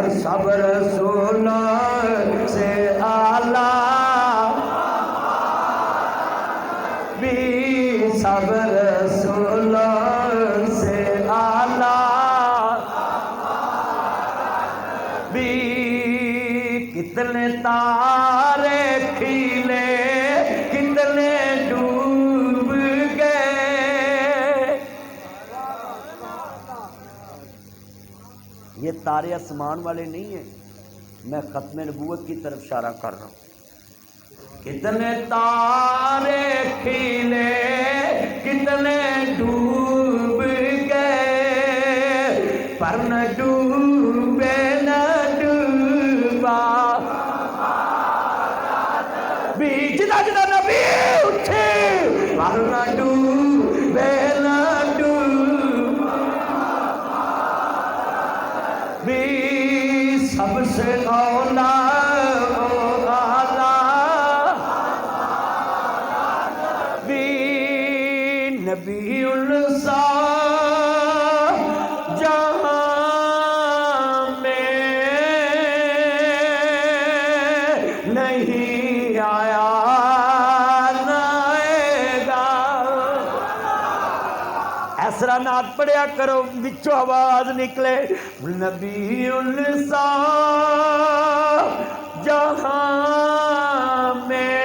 اور سب رسولوں سے اعلیٰ بھی، سب رسولوں سے اعلیٰ بھی، کتنے تارے کھلے کتنے ڈوب گئے۔ یہ تارے آسمان والے نہیں ہیں، میں ختم نبوت کی طرف اشارہ کر رہا ہوں۔ کتنے تارے کھلے کتنے ڈوب گئے، پر نہ ڈوبے نہ ڈوبا بھی، جدا جدا نبی اٹھے، پر نہ ڈوبے نہ ڈوبا بھی، سب سے اولا نبی السا جہاں میں نہیں آیا نہ آئے گا۔ ایسرا نعت پڑھیا کرو، بچوں آواز نکلے، نبی السا جہاں میں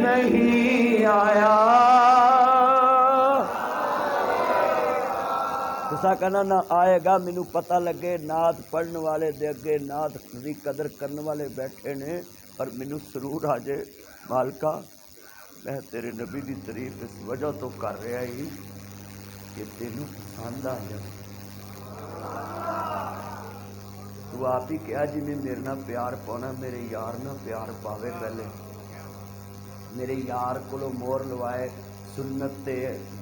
نہیں آیا۔ تسا کہنا نہ آئے گا، مینوں پتہ لگے نعت پڑھن والے دے اگے نعت دی قدر کرن والے بیٹھے نے، پر مینوں سرور آ جائے مالکا میں تیرے نبی دی تعریف اس وجہ تو کر رہا ہی کہ تینوں پسند آ جائے۔ تو آپ ہی کہا جی میں میرے نال پیار پاؤنا، میرے یار نال پیار پاوے، پہلے میرے یار کو مور لوائے سنت تے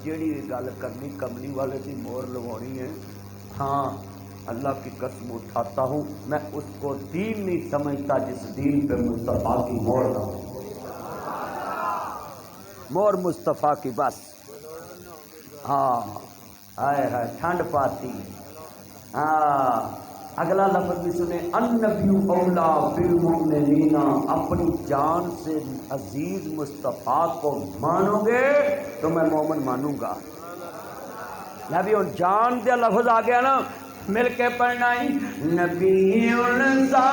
جیڑی گل کرنی کملی والے کی مور لوانی ہے۔ ہاں اللہ کی قسم اٹھاتا ہوں میں اس کو دین نہیں سمجھتا جس دین پہ مصطفیٰ کی مور نہ ہو، مور مصطفیٰ کی بس۔ ہاں ہائے ہائے ٹھنڈ پاتی۔ ہاں اگلا لفظ بھی سنے، النبی اولا بالمؤمنین، اپنی جان سے عزیز مصطفیٰ کو مانو گے تو میں مومن مانوں گا۔ نبی اور جان دیا لفظ آ گیا نا، مل کے پڑھنا ہی، نبی السا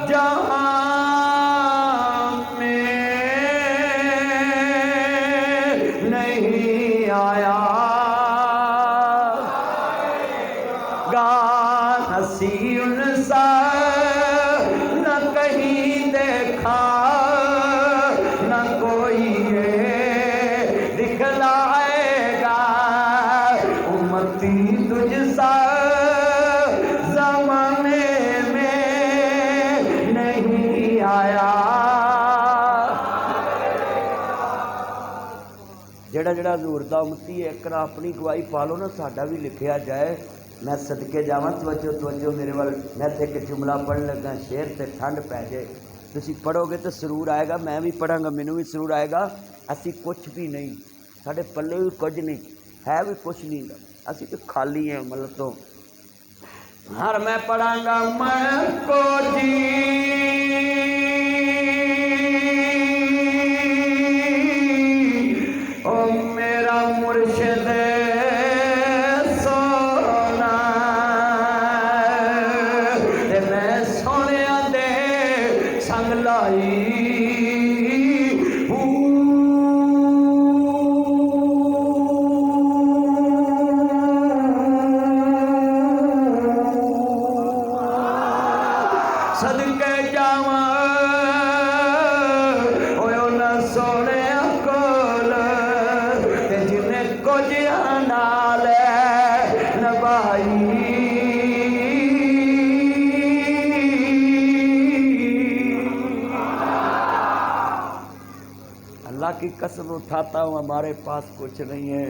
جہاں میں نہیں آیا گا، ہنسی السا نہ کہیں دیکھا نہ کوئی یہ دکھلائے گا، امتی تجھ سا زمانے میں نہیں آیا۔ جڑا جڑا حضور دا امتی ہے ایک اپنی گواہی پا لو نا، ساڈا بھی لکھیا جائے۔ میں صدقے جاواں، توجہ توجہ میرے وال، میں تے ایک جملہ پڑھن لگا، شعر تے ٹھنڈ پہ جائے، تسی پڑھو گے تو سرور آئے گا، میں بھی پڑھاں گا مینوں بھی سرور آئے گا۔ اسی کچھ بھی نہیں، ساڈے پلے بھی کچھ نہیں ہے، بھی کچھ نہیں گا، اسی تو خالی ہیں مطلب تو۔ ہر میں پڑھاں گا میں کو جی او میرا مرشد سونا، تے میں سونیا دے سنگ لائی صدقے جاواں ہوئے نہ سونے کول، تے جنے کچھ نال نبھائی۔ اللہ کی قسم اٹھاتا ہوں ہمارے پاس کچھ نہیں ہے،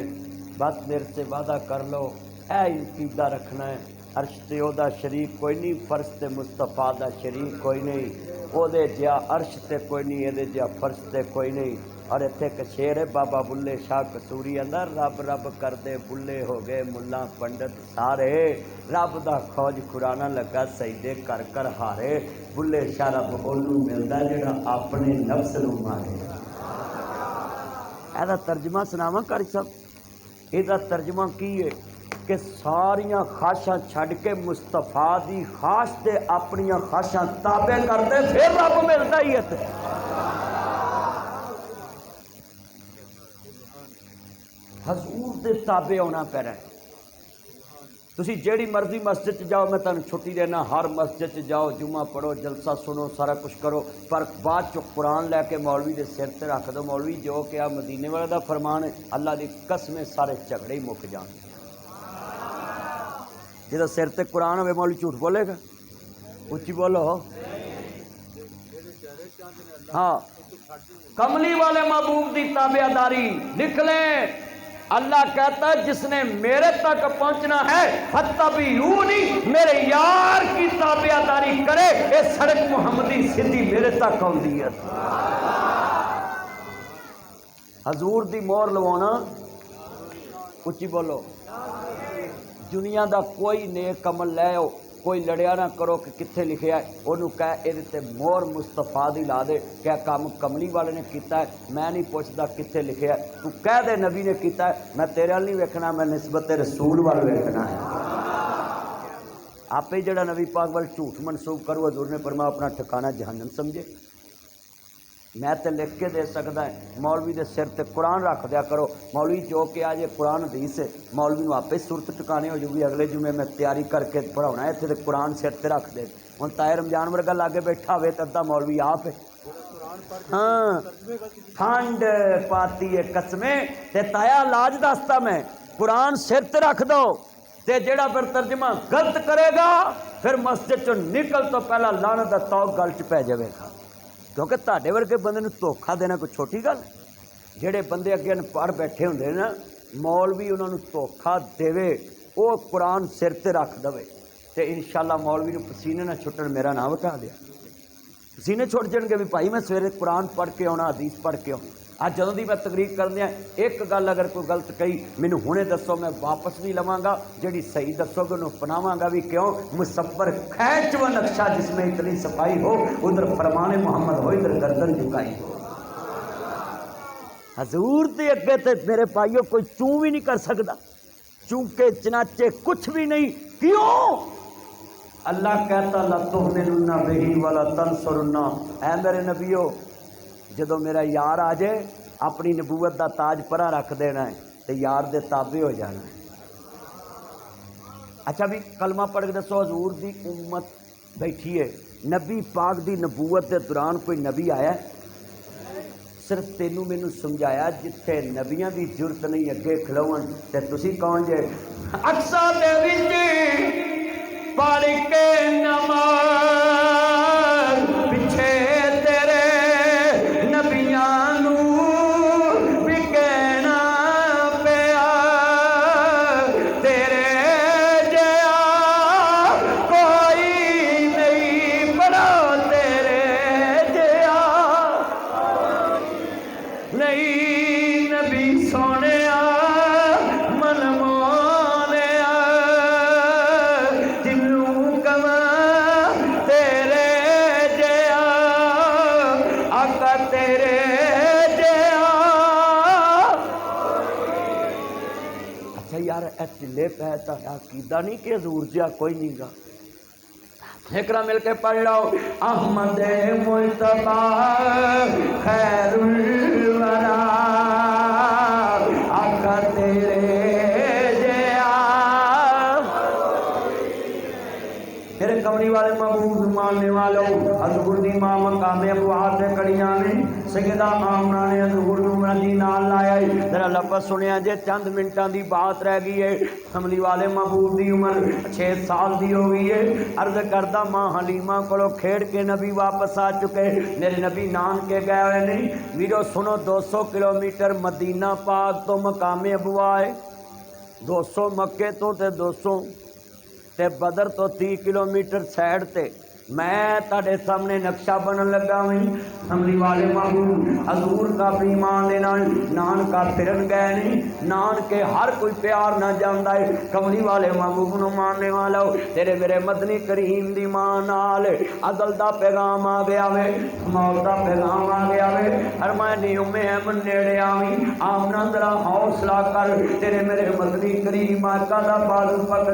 بس میرے سے وعدہ کر لو، اے عقیدہ رکھنا ہے، عرش تے او دا شریک کوئی نہیں، فرش تے مصطفیٰ دا شریک کوئی نہیں، او دے جیا عرش تے کوئی نہیں، اے دے جیا فرش تے کوئی نہیں، اور اتنے ایک شیر ہے بابا بلے شاہ کتوری اندر رب رب کردے بلے ہو گئے ملا پنڈت سارے رب دا خوج قرآن لگا سجدے کر کر ہارے بلے شاہ رب انہوں ملتا جڑا اپنے نفس نو مارے. یہ ترجمہ سناواں قاری صاحب؟ یہ ترجمہ کی ہے کہ ساریاں خواہشاں چھڈ کے مصطفیٰ دی خواہش تے اپنیاں خواہشاں تابع کردے پھر رب ملتا ہی ہے. حضور دے تابع ہونا پہ رہا ہے. تسی جیڑی مرضی مسجد چ جاؤ میں تمہیں چھٹی دینا ہر مسجد چ جاؤ جمعہ پڑھو جلسہ سنو سارا کچھ کرو پر بعد چ قرآن لے کے مولوی دے سر تے رکھ دو مولوی جو کہ مدینے والے دا فرمان ہے اللہ دی قسمیں سارے جھگڑے ہی مک جان. جدو سر تے قرآن ہوئے مولوی جھوٹ بولے گا؟ اچھی بولو. ہاں کملی والے محبوب دی تابعداری نکلیں. اللہ کہتا ہے جس نے میرے تک پہنچنا ہے فاتبعونی میرے یار کی تابعداری کرے اے سڑک محمدی سیدھی میرے تک آؤندی ہے. حضور دی مور لوانا اچھی بولو. دنیا دا کوئی نیک عمل لے آؤ کوئی لڑیا نہ کرو کہ کتنے لکھیا ہے انہوں کہہ یہ تے مور مصطفیٰ دی لا دے کیا کام کملی والے نے کیتا ہے میں نہیں پوچھتا کتنے لکھیا ہے تو کہہ دے نبی نے کیتا ہے میں تیرے وال نہیں ویکھنا میں نسبت رسول وال ویکھنا ہے. آپ ہی جڑا نبی پاک وال جھوٹ منسوخ کرو حضور نے فرمایا اپنا ٹھکانہ جہنم سمجھے. میں تے لکھ کے دے سکتا ہے مولوی دے سر تے قرآن رکھ دیا کرو مولوی جو کہ آج قرآن حدیث ہے مولوی نو آپ صورت ٹکانے ہو جائے گی اگلے جمعے میں تیاری کر کے پڑھاؤنا ہے اتنے قرآن سر تے رکھ دے. ہوں طاہر رمضان ورگا لاگے بیٹھا ہوئے تو ادھا مولوی آپ ہے. ہاں کھنڈ پاتی ہے قسمیں تے تایا لاج دستا میں قرآن سر تے رکھ دو تے جیڑا پھر ترجمہ غلط کرے گا پھر مسجد چوں نکل تو پہلا لعنت دا توق گل چ پی جائے گا. کیونکہ تہاڈے ورگے بندے نوں دھوکھا دینا کوئی چھوٹی گل. جہے بندے اگے پڑھ بیٹھے ہوندے نا مولوی انہاں نوں دھوکھا دے وہ قرآن سر تے رکھ دے تے انشاءاللہ مولوی نوں پسینے نہ چھٹن میرا نام وٹا دیا. پسینے چھٹ جان گے بھی بھائی میں سویرے قرآن پڑھ کے آنا حدیث پڑھ کے آؤں. اج جدوں دی میں تقریر کردیا ایک گل اگر کوئی غلط کہی مینوں ہنے دسو میں واپس نہیں لواں گا جہی صحیح دسو گے انہوں اپناواں گا بھی. کیوں مصور کھینچ و نقشہ جس میں اتنی صفائی ہو ادھر فرمان محمد ہو ادھر گردن جھکائی ہو. حضور دے اگے تے میرے بھائیوں کوئی چوں بھی نہیں کر سکتا چونکہ چنانچہ کچھ بھی نہیں. کیوں اللہ کہتا لَتُؤْمِنُنَّ بِهِ وَلَتَنْصُرُنَّهُ. اے میرے نبیو جدو میرا یار آ جائے اپنی نبوت دا تاج پرا رکھ دینا ہے تو یار دے تابع ہو جانا ہے. اچھا بھی کلمہ پڑھ کے دسو حضور دی امت بیٹھی ہے نبی پاک دی نبوت دے دوران کوئی نبی آیا ہے؟ صرف تینوں مینوں سمجھایا جتھے نبیاں دی جرت نہیں اگے کھلون تے تسی کون جے اقصا دے وچ پڑھ کے نماز پیچھے ٹلے پہ عقیدہ نہیں کہ حضور جا کوئی نہیں گا. ایکرا مل کے پڑھ لو احمد مجتبی خیر الورا آقا تیرے جیا. میرے کمری والے محبوب ماننے والوں حضور دی ماں مقام ابو ہاتھ کڑیاں نے سیدہ آمنہ نے حضور نوں مدینہ لایا. ذرا لفظ سنیا جے چند منٹاں دی بات رہ گئی ہے. کملی والے محبوب دی عمر 6 سال دی ہو گئی ہے. عرض کردہ ماں حلیمہ کولو کھیڑ کے نبی واپس آ چکے. میرے نبی نان کے گئے ہوئے نہیں. ویڈیو سنو 200 کلومیٹر مدینہ پاک تو مقام ابو آئے 200 مکے تو تے 200 تے بدر تو 30 کلومیٹر سائڈ تے میں تاڑے سامنے نقشہ بنن لگا ہوں کملی والے محبوب حضور کا ایمان دینا نان کا پھرن گئے نہیں نان کے ہر کوئی پیار نہ جاندا ہے کملی والے محبوب نو ماننے والا تیرے میرے مدنی کریم دی مان نال ازل دا پیغام آ گیا وے موت دا پیغام آ گیا وے فرمایا نہیں میں من نیڑے آویں آمنا ذرا حوصلہ کر تیرے میرے مدنی کریم آقا دا بازو پکڑ